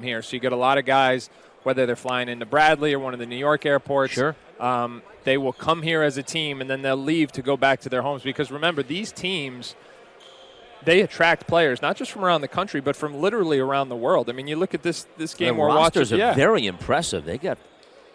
here. So you get a lot of guys, whether they're flying into Bradley or one of the New York airports. Sure. They will come here as a team, and then they'll leave to go back to their homes. Because remember, these teams, they attract players, not just from around the country, but from literally around the world. I mean, you look at this game we're watching. The rosters are very impressive. They got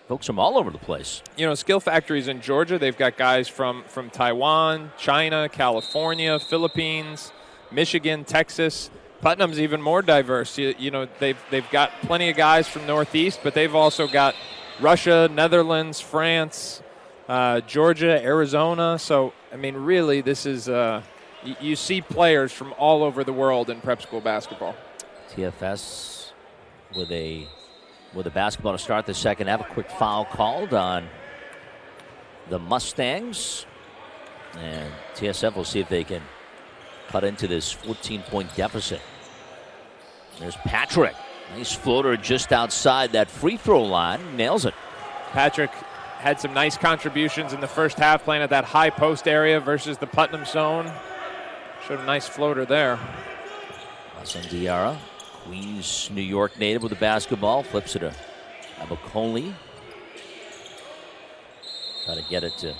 folks from all over the place. You know, Skill Factories in Georgia, they've got guys from Taiwan, China, California, Philippines, Michigan, Texas. Putnam's even more diverse. You know, they've got plenty of guys from Northeast, but they've also got Russia, Netherlands, France, Georgia, Arizona. So, I mean, really, this is you see players from all over the world in prep school basketball. TFS with a basketball to start the second half. A quick foul called on the Mustangs. And TSF will see if they can cut into this 14-point deficit. There's Patrick. Nice floater just outside that free throw line. Nails it. Patrick had some nice contributions in the first half, playing at that high post area versus the Putnam zone. Showed a nice floater there. Diarra, Queens, New York native with the basketball. Flips it to Abacoli. Try to get it to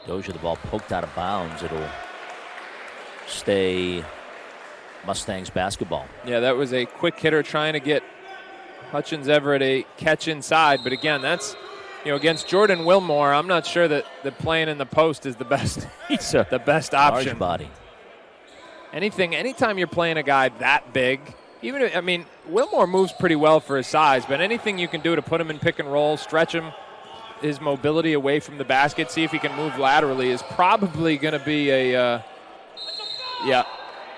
Dozier. The ball poked out of bounds. It'll stay Mustangs basketball. Yeah, that was a quick hitter trying to get Hutchins Everett a catch inside. But again, that's, you know, against Jordan Wilmore, I'm not sure that playing in the post is the best. The best option. Large body. Anytime you're playing a guy that big, even if, I mean, Wilmore moves pretty well for his size, but anything you can do to put him in pick and roll, stretch him, his mobility away from the basket, see if he can move laterally, is probably going to be a yeah.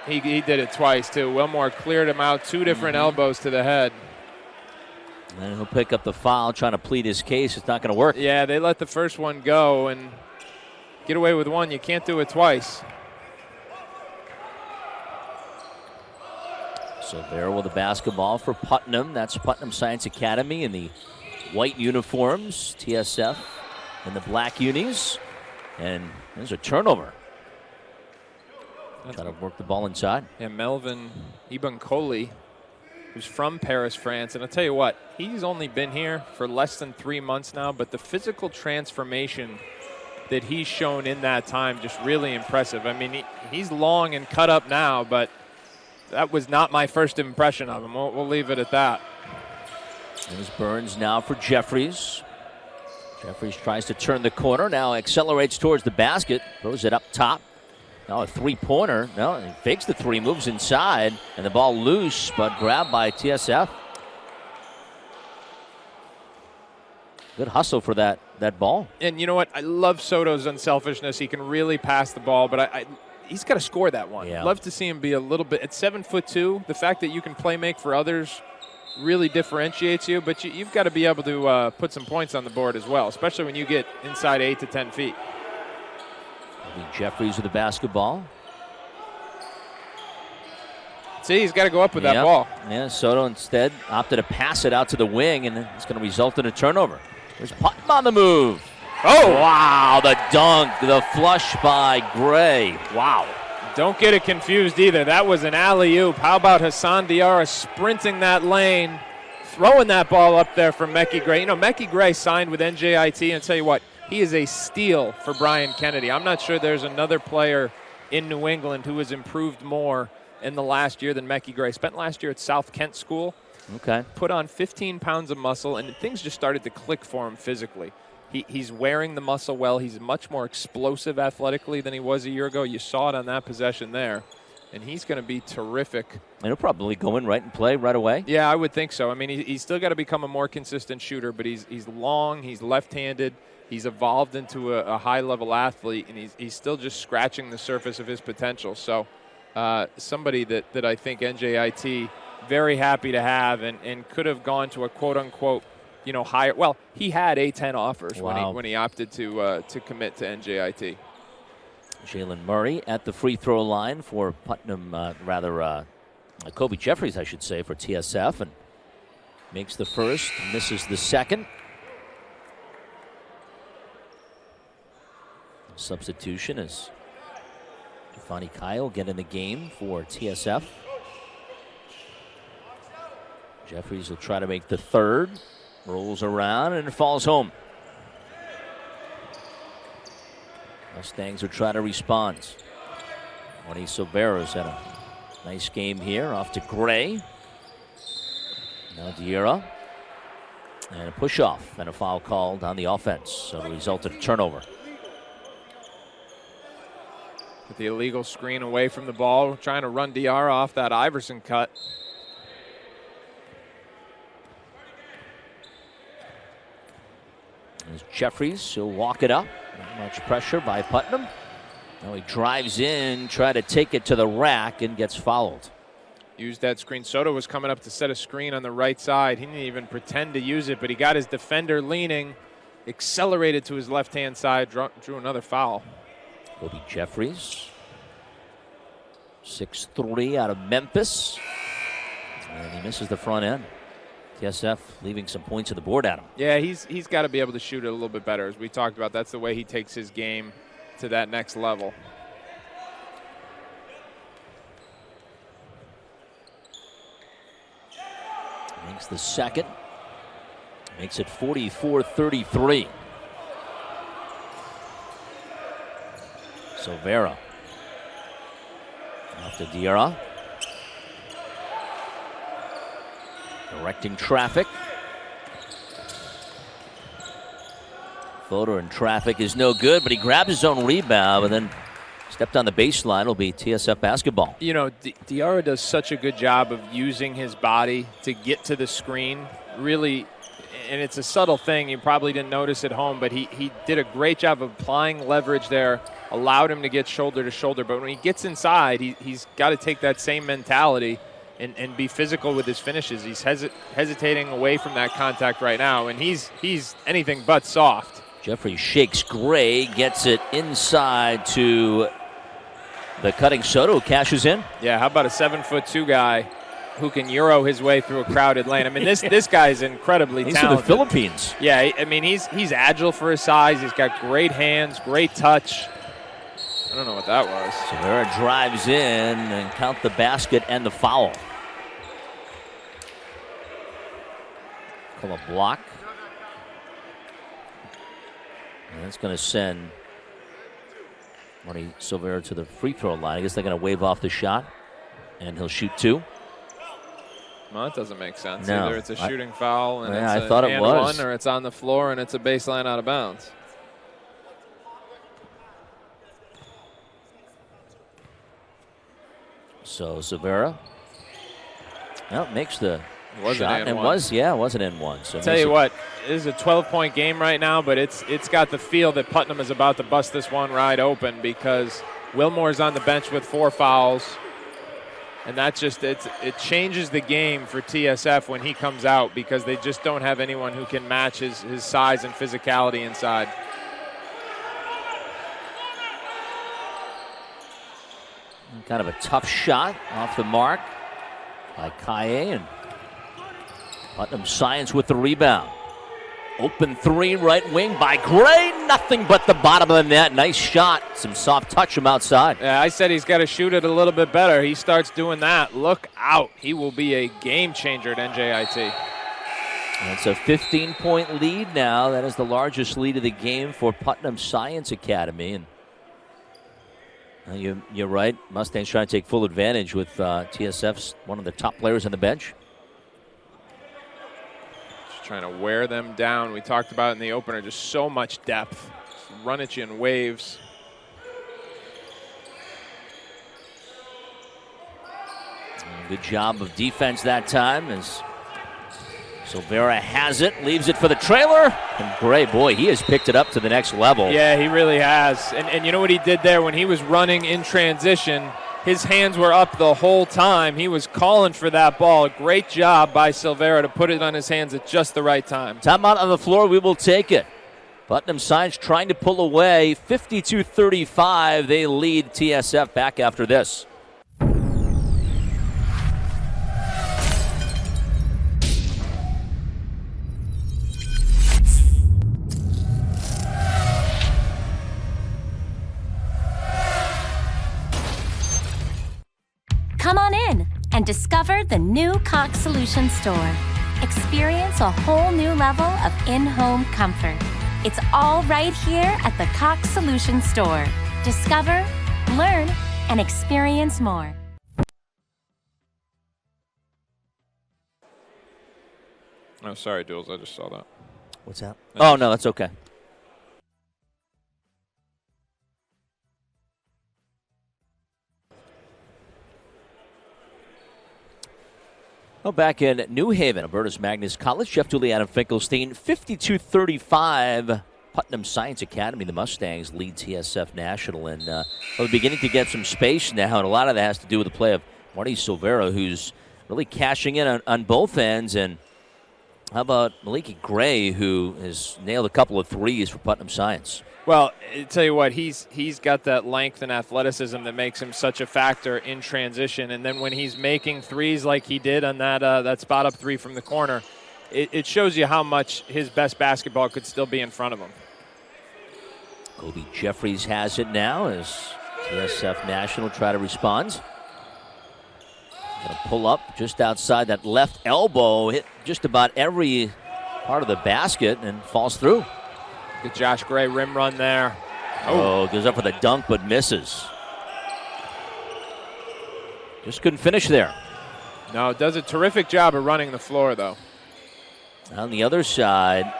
He did it twice, too. Wilmore cleared him out, two different elbows to the head. And he'll pick up the foul, trying to plead his case. It's not going to work. Yeah, they let the first one go and get away with one. You can't do it twice. So there with the basketball for Putnam. That's Putnam Science Academy in the white uniforms. TSF in the black unis. And there's a turnover. Trying to work the ball inside. Yeah, Melvin Ibankoli, who's from Paris, France. And I'll tell you what, he's only been here for less than 3 months now, but the physical transformation that he's shown in that time, just really impressive. I mean, he's long and cut up now, but that was not my first impression of him. We'll leave it at that. There's Burns now for Jeffries. Jeffries tries to turn the corner, now accelerates towards the basket, throws it up top. Now a three-pointer. No, he fakes the three, moves inside, and the ball loose, but grabbed by TSF. Good hustle for that ball. And you know what? I love Sotto's unselfishness. He can really pass the ball, but he's got to score that one. Yeah. Love to see him be a little bit. At 7'2", the fact that you can play make for others really differentiates you, but you've got to be able to put some points on the board as well, especially when you get inside 8 to 10 feet. Jeffries with the basketball. See, he's got to go up with that ball. Yeah, Sotto instead opted to pass it out to the wing, and it's going to result in a turnover. There's Putnam on the move. Oh! Wow, the dunk, the flush by Gray. Wow. Don't get it confused either. That was an alley-oop. How about Hassan Diarra sprinting that lane, throwing that ball up there for Mecky Gray. You know, Mecky Gray signed with NJIT, and I'll tell you what, he is a steal for Brian Kennedy. I'm not sure there's another player in New England who has improved more in the last year than Mecky Gray. Spent last year at South Kent School. Okay. Put on 15 pounds of muscle, and things just started to click for him physically. He's wearing the muscle well. He's much more explosive athletically than he was a year ago. You saw it on that possession there. And he's going to be terrific. And he'll probably go in right and play right away. Yeah, I would think so. I mean, he's still got to become a more consistent shooter, but he's long, he's left-handed, he's evolved into a high-level athlete, and he's still just scratching the surface of his potential. So somebody that I think NJIT very happy to have and could have gone to a quote-unquote, you know, higher. Well, he had A-10 offers when he opted to commit to NJIT. Jalen Murray at the free throw line for Putnam, Kobe Jeffries, I should say, for TSF, and makes the first, misses the second. Substitution is Giovanni Kyle get in the game for TSF. Jeffries will try to make the third. Rolls around and falls home. Mustangs will try to respond. Juan Silvera's had a nice game here. Off to Gray. Now Diarra. And a push-off and a foul called on the offense. So the result of a turnover. With the illegal screen away from the ball, trying to run Diarra off that Iverson cut. There's Jeffries, he'll walk it up. Not much pressure by Putnam. Now he drives in, try to take it to the rack and gets fouled. Used that screen. Sotto was coming up to set a screen on the right side. He didn't even pretend to use it, but he got his defender leaning, accelerated to his left-hand side, drew another foul. Kobe Jeffries, 6'3" out of Memphis. And he misses the front end. TSF leaving some points on the board at him. Yeah, he's got to be able to shoot it a little bit better. As we talked about, that's the way he takes his game to that next level. Makes the second. Makes it 44-33. Silvera. Off to Diarra. Directing traffic. Floater in traffic is no good, but he grabbed his own rebound and then stepped on the baseline. It'll be TSF basketball. You know, Diarra does such a good job of using his body to get to the screen. Really, and it's a subtle thing. You probably didn't notice at home, but he did a great job of applying leverage there, allowed him to get shoulder to shoulder. But when he gets inside, he's got to take that same mentality and be physical with his finishes. He's hesitating away from that contact right now, and he's anything but soft. Jeffrey shakes Gray, gets it inside to the cutting Sotto, cashes in. Yeah, how about a 7'2" guy who can Euro his way through a crowded lane? I mean, this guy is incredibly talented. He's from the Philippines. Yeah, I mean, he's agile for his size. He's got great hands, great touch. I don't know what that was. Silvera drives in and count the basket and the foul. Call a block. And that's going to send Juan Silvera to the free throw line. I guess they're going to wave off the shot, and he'll shoot two. Well, that doesn't make sense. No, Either it's a shooting foul and I it's thought an it and was. one, or it's on the floor and it's a baseline out of bounds. So Silvera, well, makes the Was shot. an It and was, yeah, it was an N1. So Tell you what, this is a 12-point game right now, but it's got the feel that Putnam is about to bust this one wide open because Wilmore's on the bench with 4 fouls. And that just, it changes the game for TSF when he comes out because they just don't have anyone who can match his size and physicality inside. Kind of a tough shot off the mark by Kaye, and Putnam Science with the rebound. Open three, right wing by Gray. Nothing but the bottom of the net. Nice shot. Some soft touch from outside. Yeah, I said he's got to shoot it a little bit better. He starts doing that. Look out. He will be a game changer at NJIT. And it's a 15-point lead now. That is the largest lead of the game for Putnam Science Academy. And you're right. Mustangs trying to take full advantage with TSF's one of the top players on the bench. Trying to wear them down. We talked about in the opener, just so much depth. Just run at you in waves. Good job of defense that time as Silvera has it, leaves it for the trailer. And Gray, boy, he has picked it up to the next level. Yeah, he really has. And you know what he did there when he was running in transition? His hands were up the whole time. He was calling for that ball. Great job by Silvera to put it on his hands at just the right time. Timeout on the floor. We will take it. Putnam Science trying to pull away. 52-35. They lead TSF. Back after this. Come on in and and discover the new Cox Solution Store. Experience a whole new level of in-home comfort. It's all right here at the Cox Solution Store. Discover, learn, and experience more. Oh, sorry, Duels. I just saw that. What's that? Oh, no, that's okay. Well, back in New Haven, Alberta's Magnus College, Jeff Dooley, Adam Finkelstein, 52-35. Putnam Science Academy, the Mustangs lead TSF National, and we're beginning to get some space now, and a lot of that has to do with the play of Marty Silvera, who's really cashing in on both ends. And how about Maliki Gray, who has nailed a couple of threes for Putnam Science? Well, I tell you what, he's got that length and athleticism that makes him such a factor in transition. And then when he's making threes like he did on that spot-up three from the corner, it shows you how much his best basketball could still be in front of him. Kobe Jeffries has it now as TSF National try to respond. Going to pull up just outside that left elbow, hit just about every part of the basket and falls through. Good Josh Gray rim run there. Oh, goes up for the dunk but misses. Just couldn't finish there. No, does a terrific job of running the floor, though. On the other side,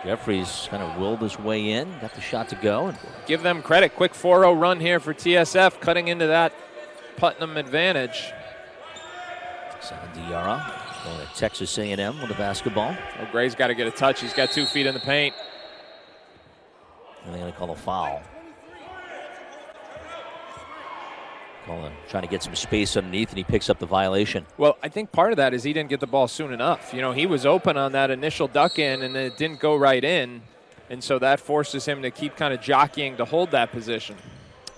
Jeffries kind of willed his way in, got the shot to go. And give them credit. Quick 4-0 run here for TSF, cutting into that Putnam advantage. Sandiara going to Texas A&M with the basketball. Oh, Gray's got to get a touch. He's got 2 feet in the paint. And they're going to call a foul. Trying to get some space underneath, and he picks up the violation. Well, I think part of that is he didn't get the ball soon enough. You know, he was open on that initial duck in, and it didn't go right in. And so that forces him to keep kind of jockeying to hold that position.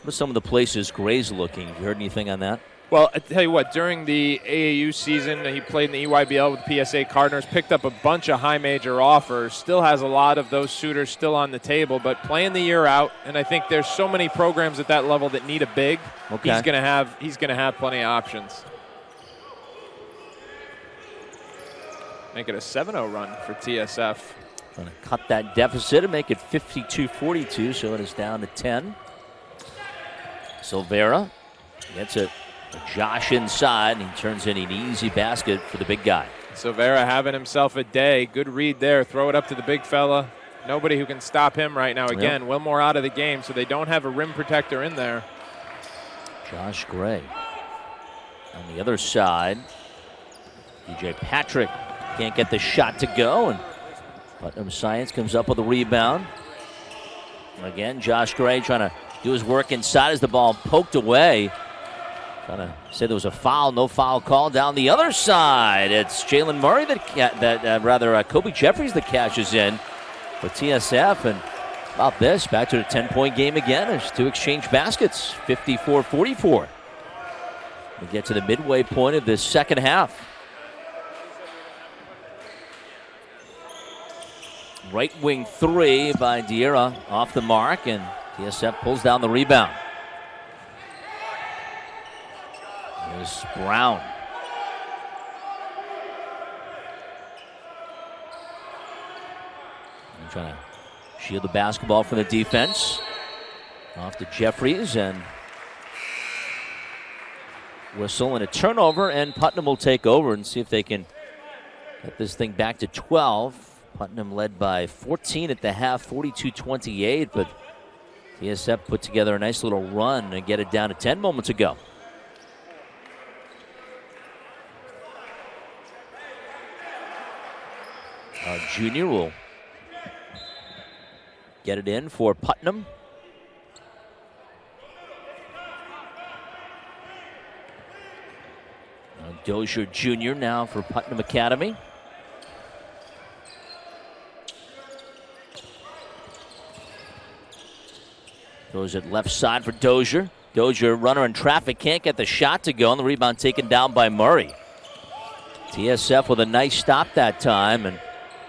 What are some of the places Gray's looking? Have you heard anything on that? Well, I tell you what, during the AAU season, he played in the EYBL with the PSA Cardinals, picked up a bunch of high major offers, still has a lot of those suitors still on the table, but playing the year out, and I think there's so many programs at that level that need a big, okay. He's gonna have plenty of options. Make it a 7-0 run for TSF. Trying to cut that deficit and make it 52-42, so it is down to 10. Silvera gets it. Josh inside, and he turns in an easy basket for the big guy. Silvera having himself a day. Good read there. Throw it up to the big fella. Nobody who can stop him right now. Again, yep. Wilmore out of the game, so they don't have a rim protector in there. Josh Gray. On the other side, DJ Patrick can't get the shot to go, and Putnam Science comes up with a rebound. Again, Josh Gray trying to do his work inside as the ball poked away. Trying to say there was a foul, no foul call down the other side. It's Jalen Murray Kobe Jeffries that cashes in for TSF. And about this, back to the 10-point game again. There's 2 exchange baskets, 54-44. We get to the midway point of this second half. Right wing 3 by Diarra off the mark, and TSF pulls down the rebound. There's Brown. And trying to shield the basketball from the defense. Off to Jeffries, and whistle and a turnover, and Putnam will take over and see if they can get this thing back to 12. Putnam led by 14 at the half, 42-28, but TSF put together a nice little run and get it down to 10 moments ago. Junior will get it in for Putnam. Dozier Jr. now for Putnam Academy. Goes at left side for Dozier. Dozier, runner in traffic, can't get the shot to go, and the rebound taken down by Murray. TSF with a nice stop that time, and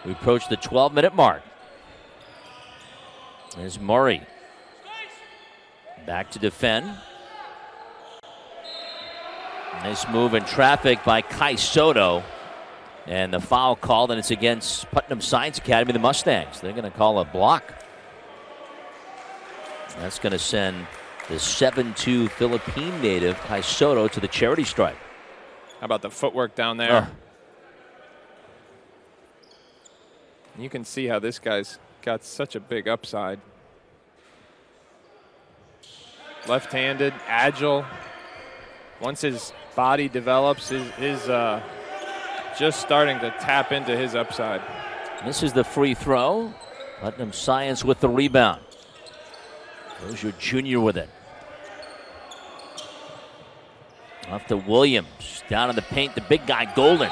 we approach the 12-minute mark. There's Murray. Back to defend. Nice move in traffic by Sotto. And the foul called, and it's against Putnam Science Academy, the Mustangs. They're going to call a block. That's going to send the 7'2" Philippine native Sotto to the charity stripe. How about the footwork down there? You can see how this guy's got such a big upside. Left-handed, agile. Once his body develops, his just starting to tap into his upside. This is the free throw. Putnam Science with the rebound. Dozier Jr. with it. Off to Williams. Down in the paint, the big guy, Golden.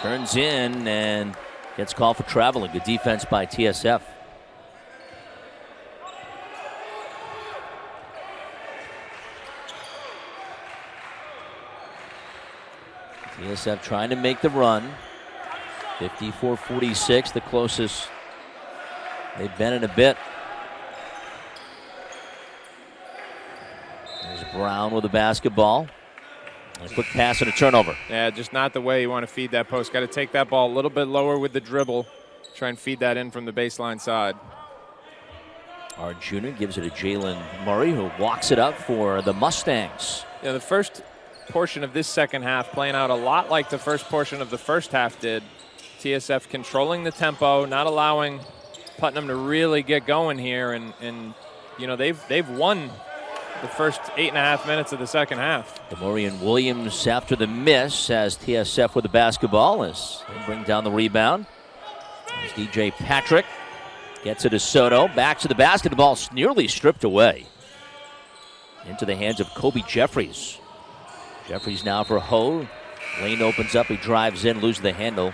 Turns in and gets called for traveling. Good defense by TSF. TSF trying to make the run. 54-46, the closest they've been in a bit. There's Brown with the basketball. A quick pass and a turnover. Yeah, just not the way you want to feed that post. Got to take that ball a little bit lower with the dribble. Try and feed that in from the baseline side. Our junior gives it to Jalen Murray, who walks it up for the Mustangs. Yeah, the first portion of this second half playing out a lot like the first portion of the first half did. TSF controlling the tempo, not allowing Putnam to really get going here, and you know they've won the first 8.5 minutes of the second half. Demorian Williams after the miss as TSF with the basketball as they bring down the rebound. There's DJ Patrick. Gets it to Sotto. Back to the basket. The ball's nearly stripped away. Into the hands of Kobe Jeffries. Jeffries now for Ho. Lane opens up. He drives in, loses the handle.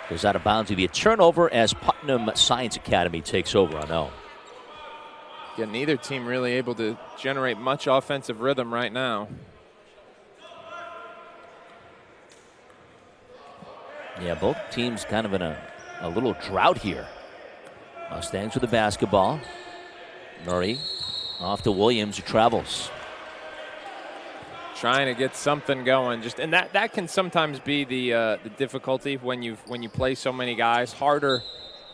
Goes out of bounds. It'll be a turnover as Putnam Science Academy takes over on Elm. Yeah, neither team really able to generate much offensive rhythm right now. Yeah, both teams kind of in a little drought here. Mustangs with the basketball. Murray off to Williams, who travels. Trying to get something going, and that can sometimes be the difficulty when you play so many guys. Harder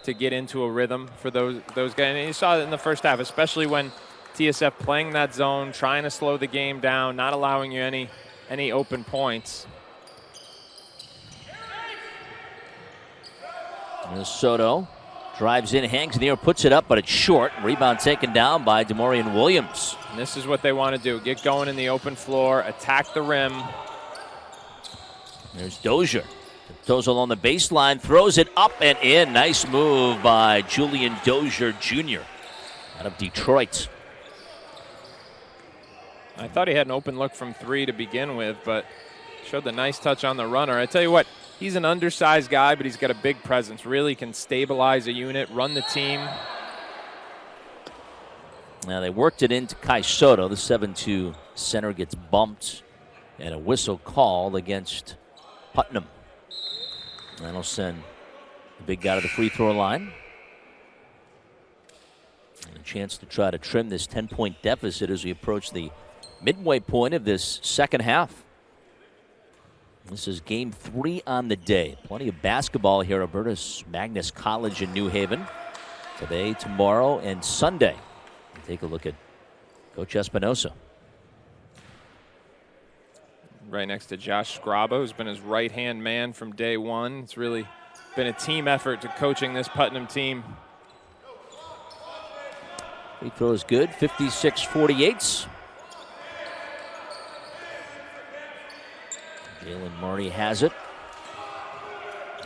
to get into a rhythm for those guys. And you saw it in the first half, especially when TSF playing that zone, trying to slow the game down, not allowing you any open points. Sotto drives in, hangs in the air, puts it up, but it's short. Rebound taken down by Demorian Williams. And this is what they want to do. Get going in the open floor, attack the rim. There's Dozier. Goes along the baseline, throws it up and in. Nice move by Julian Dozier Jr. out of Detroit. I thought he had an open look from three to begin with, but showed the nice touch on the runner. I tell you what, he's an undersized guy, but he's got a big presence. Really can stabilize a unit, run the team. Now they worked it into Sotto. The 7'2" center gets bumped, and a whistle called against Putnam. That'll send the big guy to the free throw line. And a chance to try to trim this 10-point deficit as we approach the midway point of this second half. This is game 3 on the day. Plenty of basketball here at Albertus Magnus College in New Haven. Today, tomorrow, and Sunday. Take a look at Coach Espinosa. Right next to Josh Scraba, who's been his right-hand man from day one. It's really been a team effort to coaching this Putnam team. Free throw is good, 56-48. Jalen Murray has it.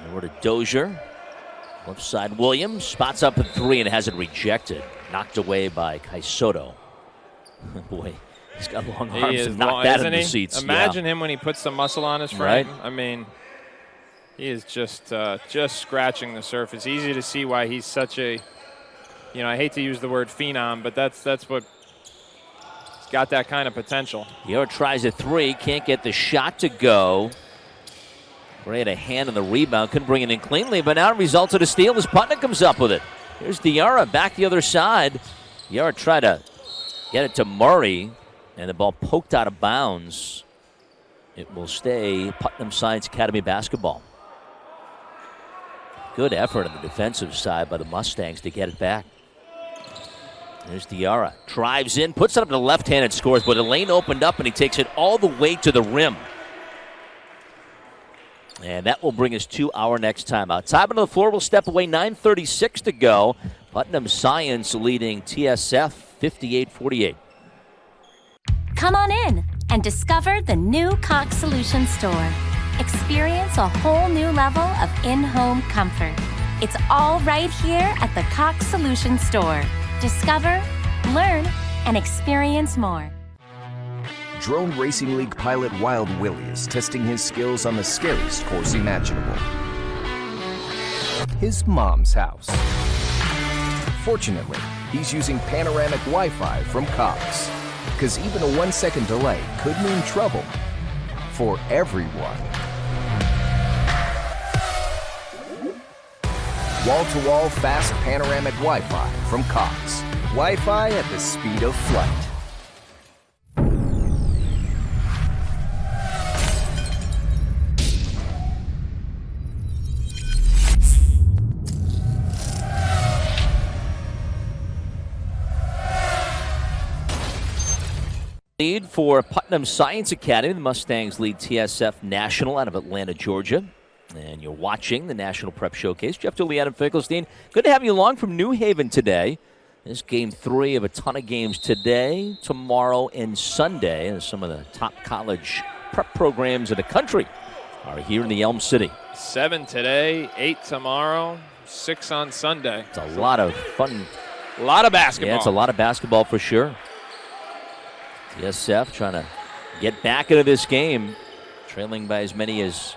Over to Dozier. Left side Williams. Spots up at 3 and has it rejected. Knocked away by Sotto. Boy, he's got long arms and knocked that in the seats. Imagine him when he puts some muscle on his frame. Right. I mean, he is just scratching the surface. Easy to see why he's such a, I hate to use the word phenom, but that's what he's got, that kind of potential. Yara tries a 3, can't get the shot to go. Gray had a hand on the rebound, couldn't bring it in cleanly, but now it results in a steal as Putnam comes up with it. Here's Diarra back the other side. Diarra tried to get it to Murray, and the ball poked out of bounds. It will stay Putnam Science Academy basketball. Good effort on the defensive side by the Mustangs to get it back. There's Diarra. Drives in, puts it up to the left hand and scores, but the lane opened up and he takes it all the way to the rim. And that will bring us to our next timeout. Time on the floor will step away, 9:36 to go. Putnam Science leading TSF 58-48. Come on in and discover the new Cox Solution Store. Experience a whole new level of in-home comfort. It's all right here at the Cox Solution Store. Discover, learn, and experience more. Drone Racing League pilot Wild Willie is testing his skills on the scariest course imaginable. His mom's house. Fortunately, he's using panoramic Wi-Fi from Cox, because even a 1-second delay could mean trouble for everyone. Wall-to-wall fast panoramic Wi-Fi from Cox. Wi-Fi at the speed of flight. Lead for Putnam Science Academy. The Mustangs lead TSF National out of Atlanta, Georgia. And you're watching the National Prep Showcase. Jeff Dooley, Adam Finkelstein. Good to have you along from New Haven today. This game 3 of a ton of games today, tomorrow, and Sunday. And some of the top college prep programs in the country are here in the Elm City. 7 today, 8 tomorrow, 6 on Sunday. It's a lot of fun. A lot of basketball. Yeah, it's a lot of basketball for sure. TSF trying to get back into this game, trailing by as many as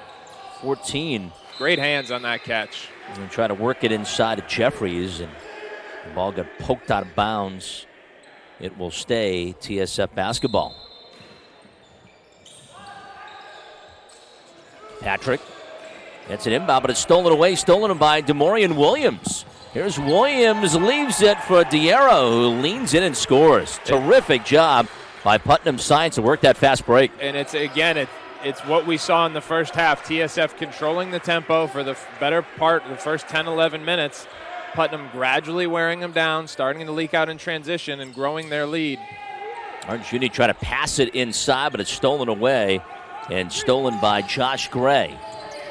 14. Great hands on that catch. And try to work it inside of Jeffries, and the ball got poked out of bounds. It will stay TSF basketball. Patrick gets it inbound, but it's stolen away, stolen by DeMaurian Williams. Here's Williams, leaves it for Diarra, who leans in and scores. Terrific job by Putnam Science to work that fast break. And it's what we saw in the first half. TSF controlling the tempo for the better part of the first 10-11 minutes. Putnam gradually wearing them down, starting to leak out in transition and growing their lead. Arjuni trying to pass it inside, but it's stolen away and stolen by Josh Gray.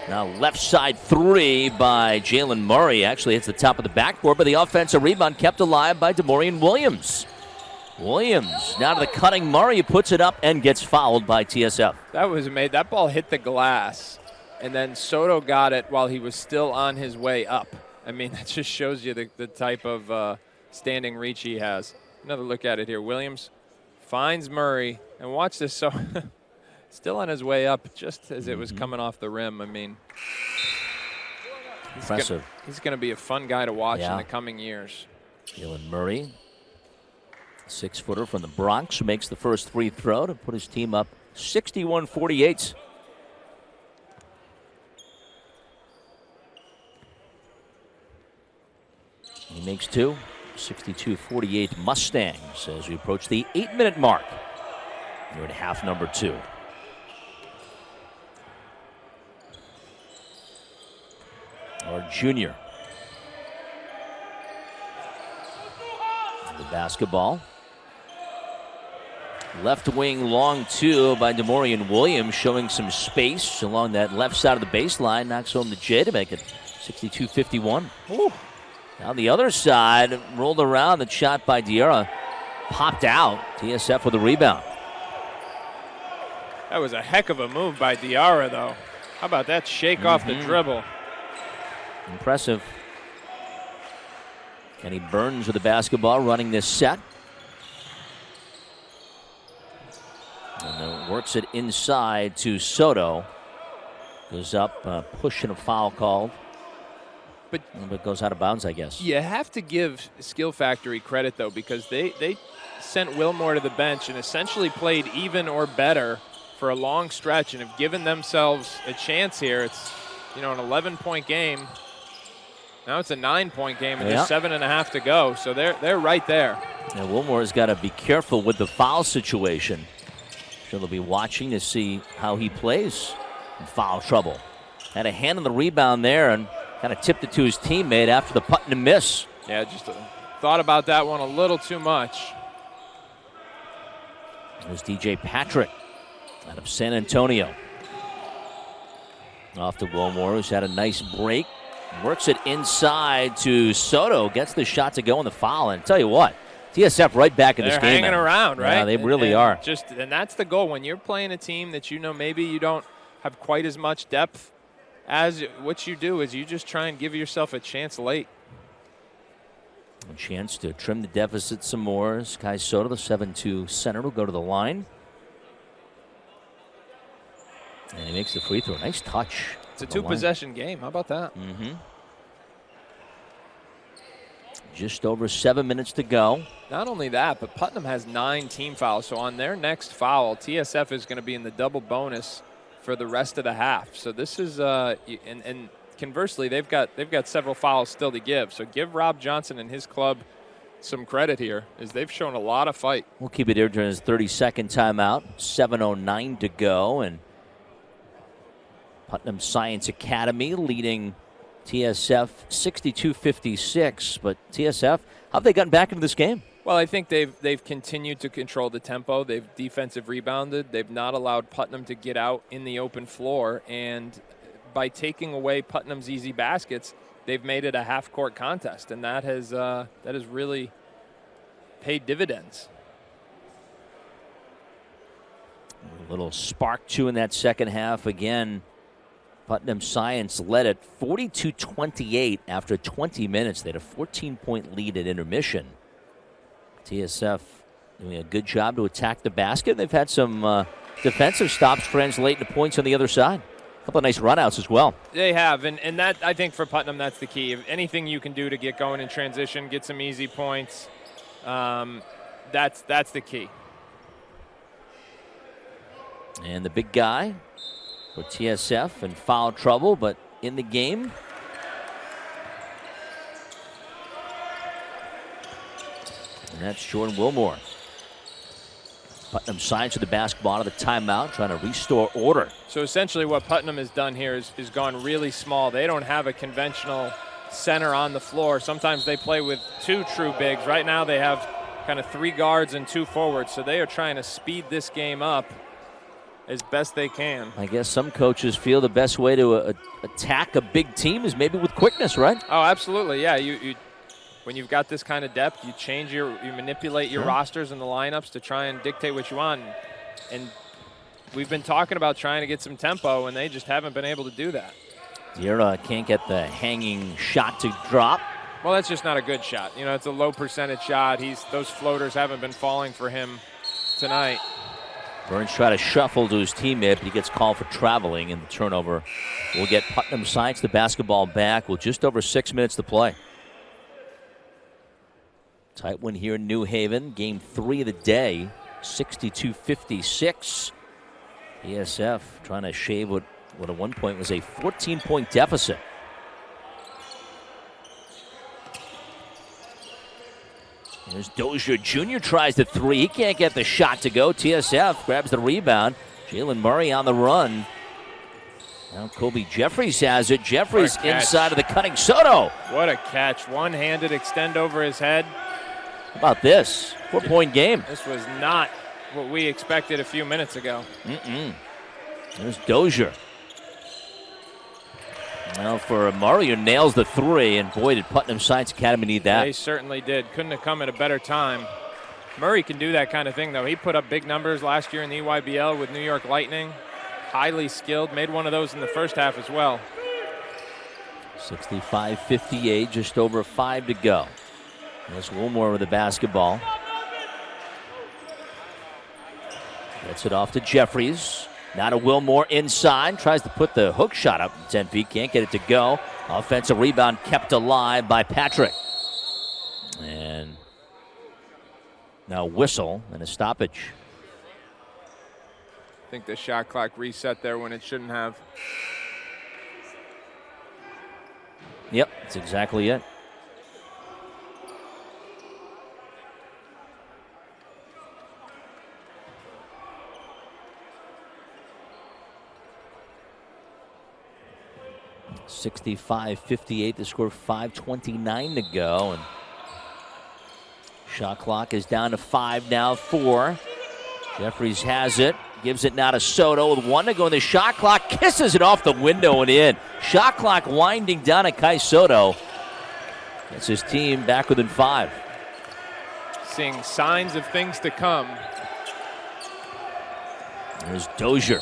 Now left side 3 by Jalen Murray. Actually hits the top of the backboard, but the offensive rebound kept alive by DeMaurian Williams. Williams now to the cutting Murray, puts it up and gets fouled by TSF. That ball hit the glass, and then Sotto got it while he was still on his way up. I mean, that just shows you the type of standing reach he has. Another look at it here. Williams finds Murray, and watch this. So still on his way up just as it was coming off the rim. I mean, impressive. He's going to be a fun guy to watch in the coming years. Jalen Murray, 6-footer from the Bronx, who makes the first free throw to put his team up 61-48. He makes 2. 62-48 Mustangs as we approach the 8-minute mark. We're at half number 2. Our junior. The basketball. Left wing long 2 by DeMaurian Williams, showing some space along that left side of the baseline. Knocks home the J to make it 62-51. Now the other side, rolled around. The shot by Diarra popped out. TSF with the rebound. That was a heck of a move by Diarra, though. How about that shake off the dribble? Impressive. Kenny Burns with the basketball running this set. And then works it inside to Sotto. Goes up, push and a foul called. But it goes out of bounds, I guess. You have to give Skill Factory credit, though, because they sent Wilmore to the bench and essentially played even or better for a long stretch and have given themselves a chance here. It's, an 11-point game. Now it's a 9-point game, and there's 7.5 to go. So they're right there. Now Wilmore has got to be careful with the foul situation. Sure, they'll be watching to see how he plays in foul trouble. Had a hand on the rebound there and kind of tipped it to his teammate after the Putnam miss. Yeah, just thought about that one a little too much. There's DJ Patrick out of San Antonio. Off to Wilmore, who's had a nice break. Works it inside to Sotto. Gets the shot to go in the foul. And tell you what, TSF right back in this game. They're hanging around, right? Yeah, they really are. And that's the goal. When you're playing a team that you know maybe you don't have quite as much depth as, what you do is you just try and give yourself a chance late. A chance to trim the deficit some more. Sky Sotto, the 7-2 center, will go to the line. And he makes the free throw. Nice touch. It's a two-possession game. How about that? Mm-hmm. Just over 7 minutes to go. Not only that, but Putnam has 9 team fouls. So on their next foul, TSF is going to be in the double bonus for the rest of the half. So this is and conversely, they've got several fouls still to give. So give Rob Johnson and his club some credit here, as they've shown a lot of fight. We'll keep it here during his 32nd timeout. 7:09 to go, and Putnam Science Academy leading TSF 62-56. But TSF, how have they gotten back into this game? Well, I think they've continued to control the tempo. They've defensive rebounded. They've not allowed Putnam to get out in the open floor. And by taking away Putnam's easy baskets, they've made it a half-court contest. And that has really paid dividends. A little spark, too, in that second half. Again, Putnam Science led at 42-28 after 20 minutes. They had a 14-point lead at intermission. TSF doing a good job to attack the basket. They've had some defensive stops translate into points on the other side. A couple of nice runouts as well. They have, and that, I think, for Putnam, that's the key. If anything you can do to get going in transition, get some easy points, that's the key. And the big guy for TSF in foul trouble, but in the game. And that's Jordan Wilmore. Putnam Science with the basketball out of the timeout, trying to restore order. So essentially what Putnam has done here is gone really small. They don't have a conventional center on the floor. Sometimes they play with 2 true bigs. Right now they have kind of 3 guards and 2 forwards. So they are trying to speed this game up as best they can. I guess some coaches feel the best way to attack a big team is maybe with quickness, right? Oh, absolutely. Yeah, you when you've got this kind of depth, you manipulate your rosters and the lineups to try and dictate what you want. And we've been talking about trying to get some tempo, and they just haven't been able to do that. Diarra can't get the hanging shot to drop. Well, that's just not a good shot. You know, it's a low percentage shot. Those floaters haven't been falling for him tonight. Burns try to shuffle to his teammate, but he gets called for traveling, and the turnover will get Putnam Science the basketball back with just over 6 minutes to play. Tight one here in New Haven. Game 3 of the day, 62-56. TSF trying to shave what at one point was a 14-point deficit. There's Dozier Jr. tries the 3. He can't get the shot to go. TSF grabs the rebound. Jalen Murray on the run. Now Kobe Jeffries has it. Jeffries inside of the cutting Sotto. What a catch. One-handed extend over his head. How about this? 4-point game. This was not what we expected a few minutes ago. There's Dozier. Now for Mario, nails the 3, and boy, did Putnam Science Academy need that. They certainly did. Couldn't have come at a better time. Murray can do that kind of thing, though. He put up big numbers last year in the EYBL with New York Lightning. Highly skilled. Made one of those in the first half as well. 65-58, just over 5 to go. There's Wilmore with the basketball. Gets it off to Jeffries. Now to Wilmore inside. Tries to put the hook shot up 10 feet. Can't get it to go. Offensive rebound kept alive by Patrick. And now whistle and a stoppage. I think the shot clock reset there when it shouldn't have. Yep, that's exactly it. 65-58 to score, 5:29 to go. And shot clock is down to 5 now, 4. Jeffries has it, gives it now to Sotto with 1 to go. The shot clock kisses it off the window and in. Shot clock winding down at Kai Sotto. That's his team back within 5. Seeing signs of things to come. There's Dozier.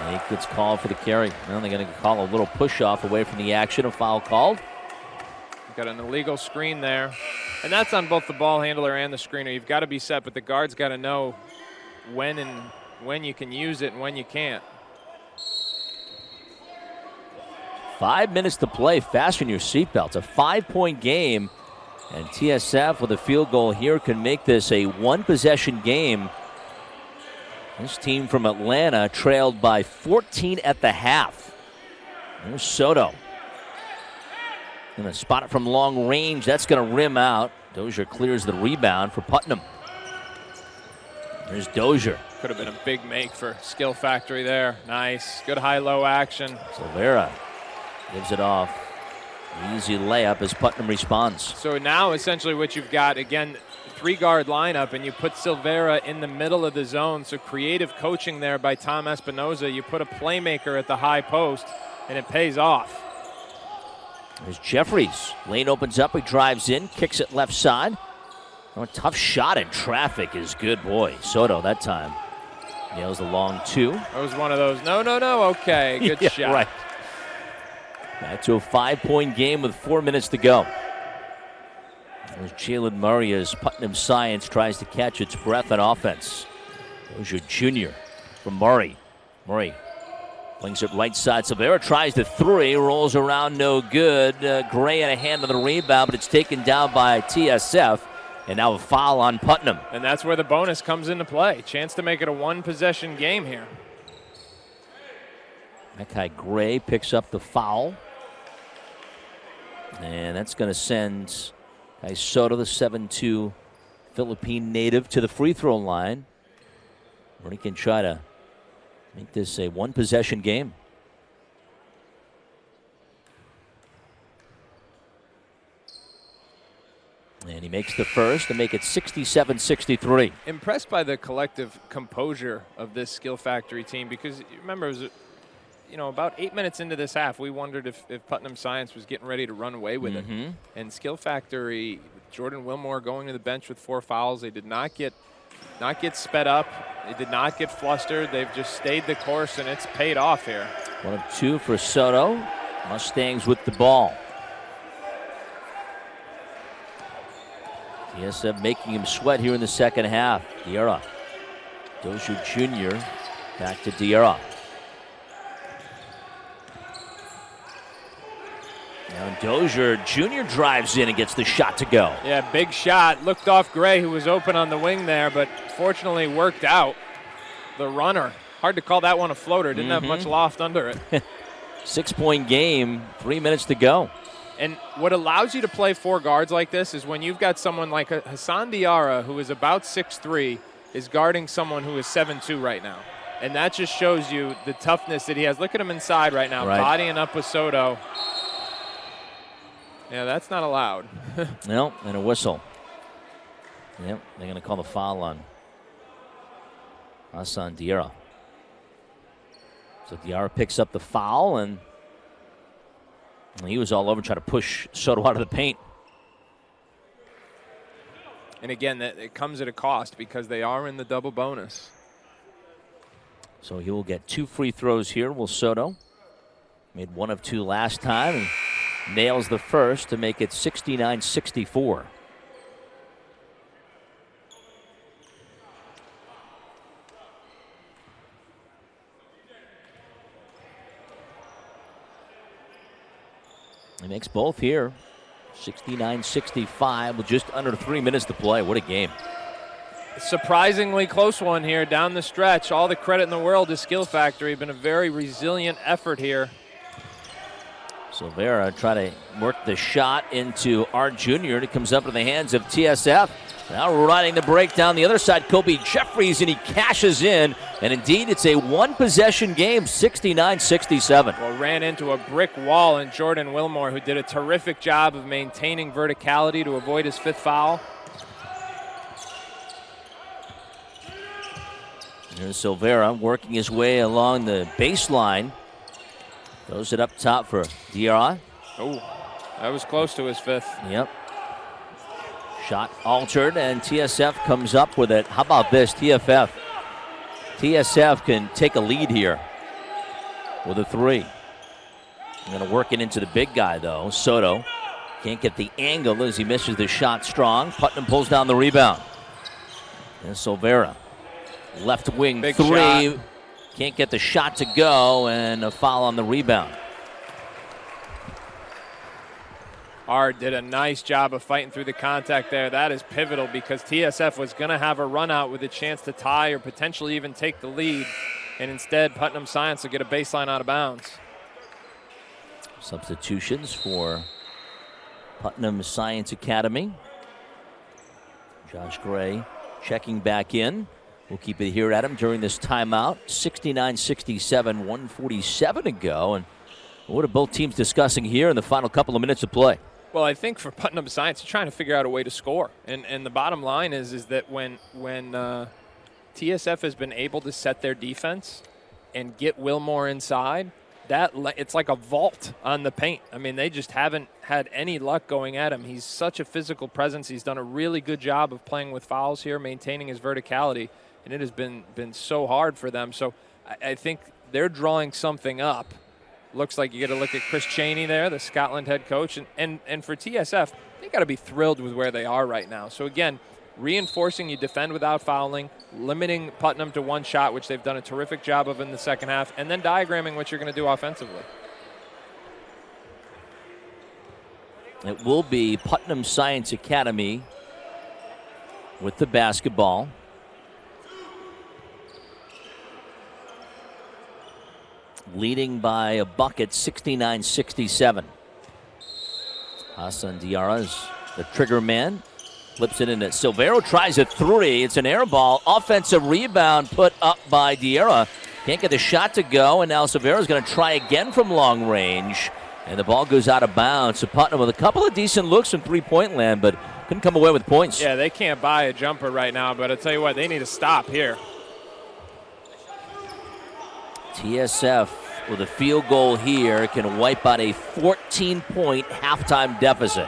He gets called for the carry. Now they're going to call a little push-off away from the action. A foul called. Got an illegal screen there. And that's on both the ball handler and the screener. You've got to be set, but the guard's got to know when you can use it and when you can't. 5 minutes to play. Fasten your seatbelts. A 5-point game. And TSF with a field goal here can make this a 1-possession game. This team from Atlanta trailed by 14 at the half. There's Sotto. Going to spot it from long range. That's going to rim out. Dozier clears the rebound for Putnam. There's Dozier. Could have been a big make for Skill Factory there. Nice. Good high-low action. Silvera gives it off. Easy layup as Putnam responds. So now essentially what you've got, again, 3-guard lineup, and you put Silvera in the middle of the zone. So creative coaching there by Tom Espinoza. You put a playmaker at the high post, and it pays off. There's Jeffries. Lane opens up. He drives in, kicks it left side. Oh, a tough shot in traffic is good. Boy, Sotto that time nails the long 2. That was one of those, no, okay, good yeah, shot. Right. Back to a 5-point game with 4 minutes to go. There's Jalen Murray as Putnam Science tries to catch its breath on offense. Dozier Jr. from Murray. Murray flings it right side. Silvera tries the 3, rolls around, no good. Gray had a hand on the rebound, but it's taken down by TSF. And now a foul on Putnam. And that's where the bonus comes into play. Chance to make it a 1-possession game here. Mackay Gray picks up the foul. And that's going to send Kai Sotto, the 7'2" Philippine native, to the free throw line, where he can try to make this a 1-possession game. And he makes the first to make it 67-63. Impressed by the collective composure of this Skill Factory team, because remember, it was, about 8 minutes into this half, we wondered if Putnam Science was getting ready to run away with it. And Skill Factory, Jordan Wilmore going to the bench with 4 fouls. They did not get sped up. They did not get flustered. They've just stayed the course, and it's paid off here. 1 of 2 for Sotto. Mustangs with the ball. TSF making him sweat here in the second half. Diarra. Dozier Jr. back to Diarra. Now Dozier Jr. drives in and gets the shot to go. Yeah, big shot. Looked off Gray, who was open on the wing there, but fortunately worked out. The runner. Hard to call that one a floater. Didn't have much loft under it. 6-point game, 3 minutes to go. And what allows you to play 4 guards like this is when you've got someone like Hassan Diarra, who is about 6'3", is guarding someone who is 7'2" right now. And that just shows you the toughness that he has. Look at him inside right now, bodying up with Sotto. Yeah, that's not allowed. No, and a whistle. Yep, they're going to call the foul on Hassan Diarra. So Diarra picks up the foul, and he was all over trying to push Sotto out of the paint. And again, it comes at a cost because they are in the double bonus. So he will get 2 free throws here. Will Sotto made 1 of 2 last time and nails the first to make it 69-64. He makes both here. 69-65 with just under 3 minutes to play. What a game. Surprisingly close one here down the stretch. All the credit in the world to Skill Factory. Been a very resilient effort here. Silvera try to work the shot into Art Jr. and it comes up in the hands of TSF. Now riding the break down the other side, Kobe Jeffries, and he cashes in. And indeed, it's a one-possession game, 69-67. Well, ran into a brick wall in Jordan Wilmore, who did a terrific job of maintaining verticality to avoid his 5th foul. Here's Silvera working his way along the baseline. Throws it up top for Diarra. Oh, that was close to his 5th. Yep. Shot altered, and TSF comes up with it. How about this, TSF can take a lead here with a 3. I'm going to work it into the big guy, though. Sotto can't get the angle as he misses the shot strong. Putnam pulls down the rebound. And Silvera, left wing big 3. Shot. Can't get the shot to go, and a foul on the rebound. Ard did a nice job of fighting through the contact there. That is pivotal because TSF was going to have a run out with a chance to tie or potentially even take the lead. And instead, Putnam Science will get a baseline out of bounds. Substitutions for Putnam Science Academy. Josh Gray checking back in. We'll keep it here at him during this timeout. 69-67, 147 to go. And what are both teams discussing here in the final couple of minutes of play? Well, I think for Putnam Science, they're trying to figure out a way to score. And the bottom line is that when TSF has been able to set their defense and get Wilmore inside, it's like a vault on the paint. I mean, they just haven't had any luck going at him. He's such a physical presence. He's done a really good job of playing with fouls here, maintaining his verticality, and it has been so hard for them. So I think they're drawing something up. Looks like you got to look at Chris Cheney there, the Scotland head coach. And for TSF, they got to be thrilled with where they are right now. So, again, reinforcing you defend without fouling, limiting Putnam to one shot, which they've done a terrific job of in the second half, and then diagramming what you're going to do offensively. It will be Putnam Science Academy with the basketball. Leading by a bucket, 69-67. Hassan Diarra is the trigger man. Flips it into Silvera, tries a 3. It's an air ball. Offensive rebound put up by Diarra. Can't get the shot to go, and now Silvera's going to try again from long range. And the ball goes out of bounds. So Putnam with a couple of decent looks from three-point land, but couldn't come away with points. Yeah, they can't buy a jumper right now, but I'll tell you what, they need to stop here. TSF with a field goal here can wipe out a 14-point halftime deficit.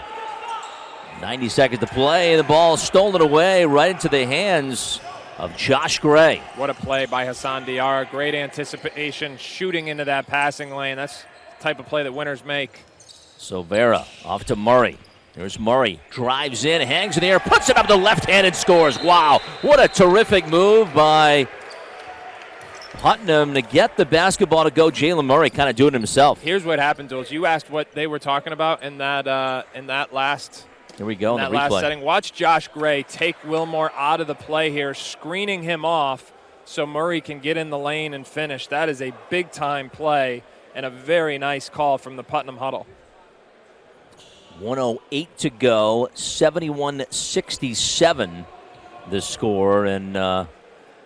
90 seconds to play. The ball stolen away right into the hands of Josh Gray. What a play by Hassan Diarra. Great anticipation, shooting into that passing lane. That's the type of play that winners make. Silvera off to Murray. There's Murray. Drives in, hangs in the air, puts it up the left hand and scores. Wow, what a terrific move by Putnam to get the basketball to go. Jalen Murray kind of doing it himself. Here's what happened, Jules. You asked what they were talking about in that last. Here we go. In that last setting. Watch Josh Gray take Wilmore out of the play here, screening him off so Murray can get in the lane and finish. That is a big-time play and a very nice call from the Putnam huddle. 1:08 to go, 71-67 the score, and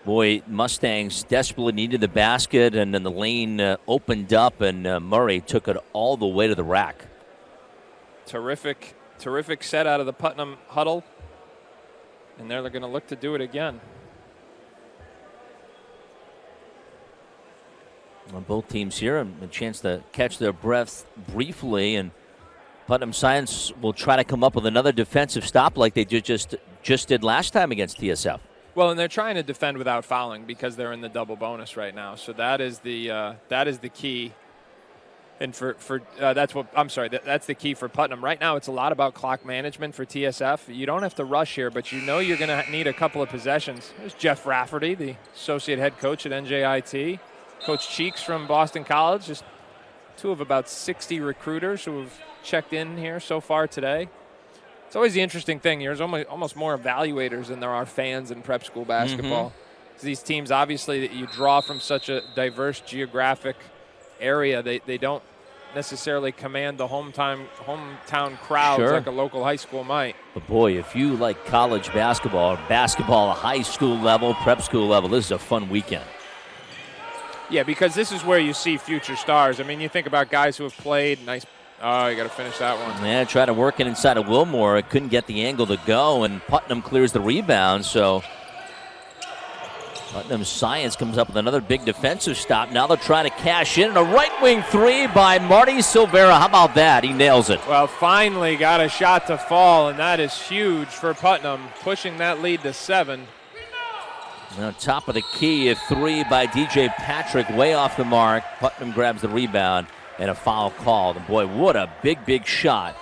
boy, Mustangs desperately needed the basket, and then the lane opened up, and Murray took it all the way to the rack. Terrific set out of the Putnam huddle, and they're going to look to do it again. On both teams here, a chance to catch their breaths briefly, and Putnam Science will try to come up with another defensive stop like they just did last time against TSF. Well, and they're trying to defend without fouling because they're in the double bonus right now. So that is the key. And that's the key for Putnam. Right now, it's a lot about clock management for TSF. You don't have to rush here, but you know you're going to need a couple of possessions. There's Jeff Rafferty, the associate head coach at NJIT. Coach Cheeks from Boston College, just two of about 60 recruiters who have checked in here so far today. It's always the interesting thing. There's almost more evaluators than there are fans in prep school basketball. Mm-hmm. These teams, obviously, that you draw from such a diverse geographic area, they don't necessarily command the hometown crowds like a local high school might. But boy, if you like college basketball, high school level, prep school level, this is a fun weekend. Yeah, because this is where you see future stars. I mean, you think about guys who have played. Nice. Oh, you got to finish that one. Yeah, try to work it inside of Wilmore. It couldn't get the angle to go, and Putnam clears the rebound. So Putnam Science comes up with another big defensive stop. Now they're trying to cash in. And a right wing three by Marty Silvera. How about that? He nails it. Well, finally got a shot to fall, and that is huge for Putnam, pushing that lead to 7. Now top of the key, a three by DJ Patrick, way off the mark. Putnam grabs the rebound, and a foul called. And boy, what a big shot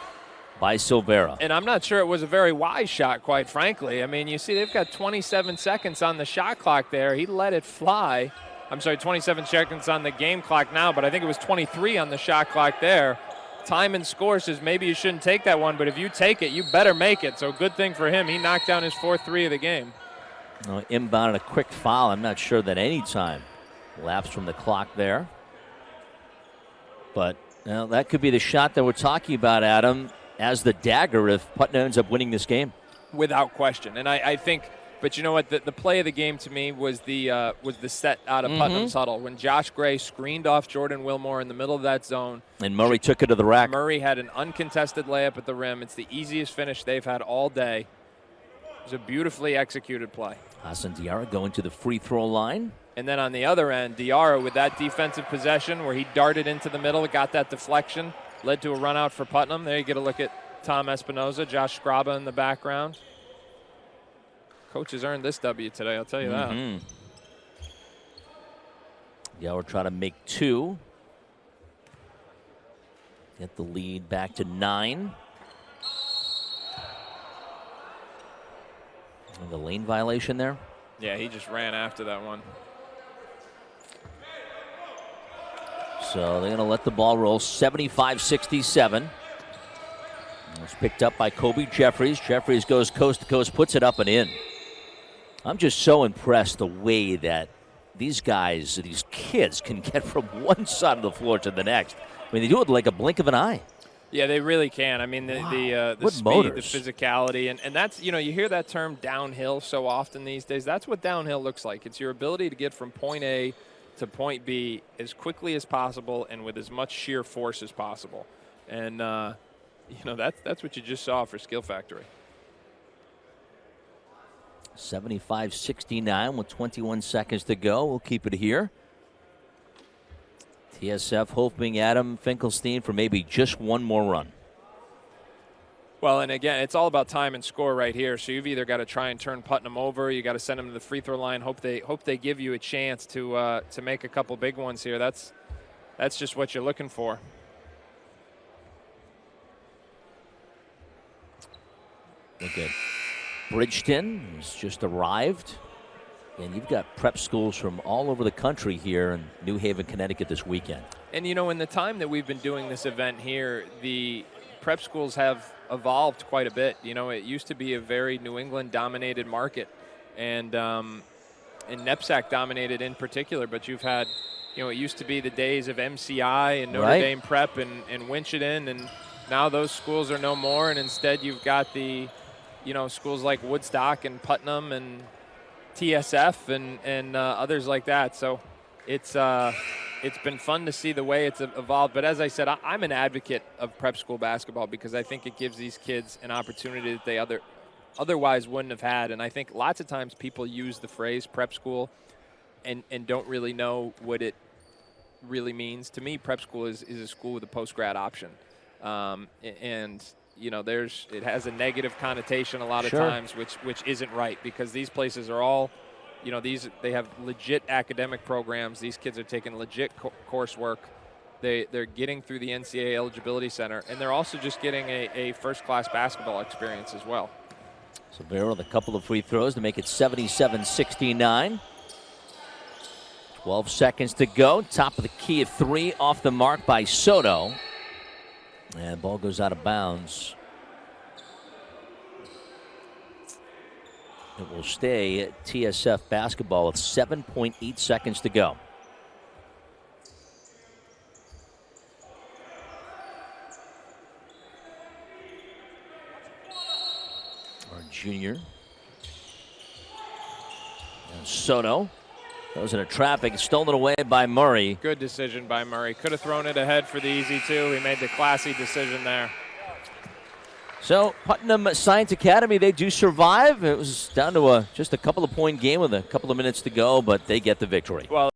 by Silvera. And I'm not sure it was a very wise shot, quite frankly. I mean, you see they've got 27 seconds on the shot clock there. He let it fly. I'm sorry, 27 seconds on the game clock now, but I think it was 23 on the shot clock there. Time and score says maybe you shouldn't take that one, but if you take it, you better make it. So good thing for him. He knocked down his 4th three of the game. Inbound and a quick foul. I'm not sure that any time lapsed from the clock there. But that could be the shot that we're talking about, Adam, as the dagger if Putnam ends up winning this game. Without question. And I think, but you know what, the play of the game to me was the set out of Putnam's huddle when Josh Gray screened off Jordan Wilmore in the middle of that zone. And Murray took it to the rack. Murray had an uncontested layup at the rim. It's the easiest finish they've had all day. It was a beautifully executed play. Hassan Diarra going to the free throw line. And then on the other end, Diarra with that defensive possession where he darted into the middle, got that deflection, led to a run out for Putnam. There you get a look at Tom Espinoza, Josh Scraba in the background. Coach has earned this W today, I'll tell you that. Yeah, we're trying to make 2. Get the lead back to 9. And the lane violation there. Yeah, he just ran after that one. So they're going to let the ball roll 75-67. It's picked up by Kobe Jeffries. Jeffries goes coast to coast, puts it up and in. I'm just so impressed the way that these guys, these kids, can get from one side of the floor to the next. I mean, they do it like a blink of an eye. Yeah, they really can. I mean, the What speed, motors. the physicality, and that's, you hear that term downhill so often these days. That's what downhill looks like. It's your ability to get from point A to point B as quickly as possible and with as much sheer force as possible. And, that's what you just saw for Skill Factory. 75-69 with 21 seconds to go. We'll keep it here. TSF hoping Adam Finkelstein for maybe just one more run. Well, and again, it's all about time and score right here. So you've either got to try and turn Putnam over, you got to send them to the free throw line. Hope they give you a chance to make a couple big ones here. That's just what you're looking for. Look at Bridgeton, who's just arrived. And you've got prep schools from all over the country here in New Haven, Connecticut this weekend. And, in the time that we've been doing this event here, the prep schools have evolved quite a bit. It used to be a very New England-dominated market, and NEPSAC dominated in particular. But you've had, it used to be the days of MCI and Notre Dame Prep and Winchendon, and now those schools are no more. And instead, you've got the, schools like Woodstock and Putnam and TSF and others like that. So it's been fun to see the way it's evolved. But as I said, I'm an advocate of prep school basketball because I think it gives these kids an opportunity that they otherwise wouldn't have had. And I think lots of times people use the phrase prep school and don't really know what it really means. To me, prep school is a school with a post-grad option. It has a negative connotation a lot of times, which isn't right, because these places are all, they have legit academic programs. These kids are taking legit coursework. They're getting through the NCAA Eligibility Center, and they're also just getting a first-class basketball experience as well. So Vera with a couple of free throws to make it 77-69. 12 seconds to go. Top of the key of 3 off the mark by Sotto. And ball goes out of bounds. It will stay at TSF basketball with 7.8 seconds to go. junior. And Sotto goes into traffic, stolen away by Murray. Good decision by Murray. Could have thrown it ahead for the easy two. He made the classy decision there. So Putnam Science Academy, they do survive. It was down to just a couple of point game with a couple of minutes to go, but they get the victory. Well,